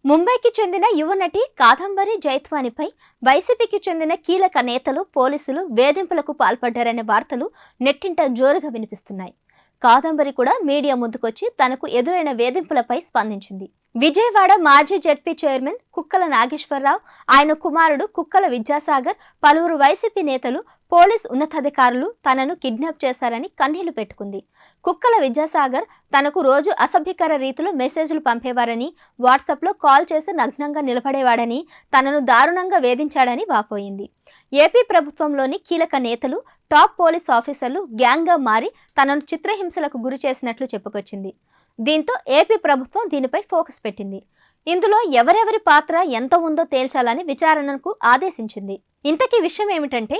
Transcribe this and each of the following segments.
ముంబైకి చెందిన యువ నటి కాదంబరి జైత్వానిపై వైసీపీకి చెందిన కీలక నేతలు పోలీసులు వేధింపులకు పాల్పడ్డారనే వార్తలు నెట్టింట జోరుగా వినిపిస్తున్నాయి. కాదంబరి కూడా మీడియా ముందుకొచ్చి తనకు ఎదురైన వేధింపులపై స్పందించింది. విజయవాడ మాజీ జెడ్పీ చైర్మన్ కుక్కల నాగేశ్వరరావు, ఆయన కుమారుడు కుక్కల విద్యాసాగర్, పలువురు వైసీపీ నేతలు, పోలీస్ ఉన్నతాధికారులు తనను కిడ్నాప్ చేశారని కన్నీళ్లు పెట్టుకుంది. కుక్కల విద్యాసాగర్ తనకు రోజు అసభ్యకర రీతిలో మెసేజ్లు పంపేవారని, వాట్సాప్లో కాల్ చేసి నగ్నంగా నిలబడేవాడని, తనను దారుణంగా వేధించాడని వాపోయింది. ఏపీ ప్రభుత్వంలోని కీలక నేతలు, టాప్ పోలీస్ ఆఫీసర్లు గ్యాంగ్గా మారి తనను చిత్రహింసలకు గురి చేసినట్లు చెప్పుకొచ్చింది. దీంతో ఏపీ ప్రభుత్వం దీనిపై ఫోకస్ పెట్టింది. ఇందులో ఎవరెవరి పాత్ర ఎంత ఉందో తేల్చాలని విచారణకు ఆదేశించింది. ఇంతకీ విషయం ఏమిటంటే,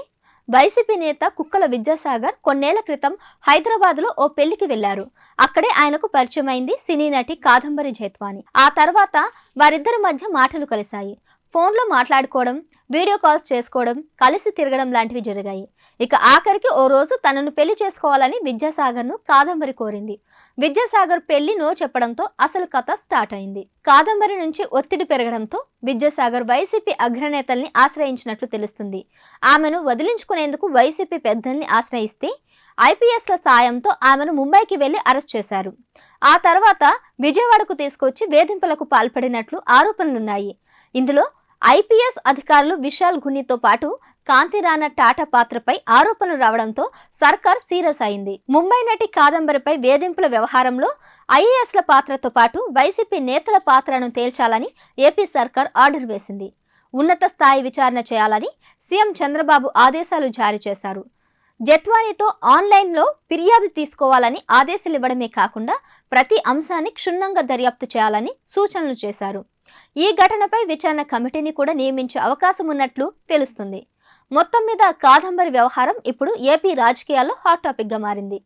వైసీపీ నేత కుక్కల విద్యాసాగర్ కొన్నేళ్ల క్రితం హైదరాబాద్లో ఓ పెళ్లికి వెళ్లారు. అక్కడే ఆయనకు పరిచయమైంది సినీ నటి కాదంబరి జైత్వాని. ఆ తర్వాత వారిద్దరి మధ్య మాటలు కలిశాయి. ఫోన్లో మాట్లాడుకోవడం, వీడియో కాల్స్ చేసుకోవడం, కలిసి తిరగడం లాంటివి జరిగాయి. ఇక ఆఖరికి ఓ రోజు తనను పెళ్లి చేసుకోవాలని విద్యాసాగర్ను కాదంబరి కోరింది. విద్యాసాగర్ పెళ్లి నో చెప్పడంతో అసలు కథ స్టార్ట్ అయింది. కాదంబరి నుంచి ఒత్తిడి పెరగడంతో విద్యాసాగర్ వైసీపీ అగ్రనేతల్ని ఆశ్రయించినట్లు తెలుస్తుంది. ఆమెను వదిలించుకునేందుకు వైసీపీ పెద్దల్ని ఆశ్రయిస్తే ఐపీఎస్ల సాయంతో ఆమెను ముంబైకి వెళ్లి అరెస్ట్ చేశారు. ఆ తర్వాత విజయవాడకు తీసుకొచ్చి వేధింపులకు పాల్పడినట్లు ఆరోపణలున్నాయి. ఇందులో ఐపీఎస్ అధికారులు విశాల్ గునితో పాటు కాంతిరాణా టాటా పాత్రపై ఆరోపణలు రావడంతో సర్కార్ సీరియస్ అయింది. ముంబై నటి కాదంబరిపై వేధింపుల వ్యవహారంలో ఐఏఎస్ల పాత్రతో పాటు వైసీపీ నేతల పాత్రను తేల్చాలని ఏపీ సర్కార్ ఆర్డర్ వేసింది. ఉన్నత స్థాయి విచారణ చేయాలని సీఎం చంద్రబాబు ఆదేశాలు జారీ చేశారు. జైత్వానితో ఆన్లైన్లో ఫిర్యాదు తీసుకోవాలని ఆదేశాలు ఇవ్వడమే కాకుండా ప్రతి అంశాన్ని క్షుణ్ణంగా దర్యాప్తు చేయాలని సూచనలు చేశారు. ఈ ఘటనపై విచారణ కమిటీని కూడా నియమించే అవకాశం ఉన్నట్లు తెలుస్తుంది. మొత్తం మీద కాదంబరి వ్యవహారం ఇప్పుడు ఏపీ రాజకీయాల్లో హాట్ టాపిక్గా మారింది.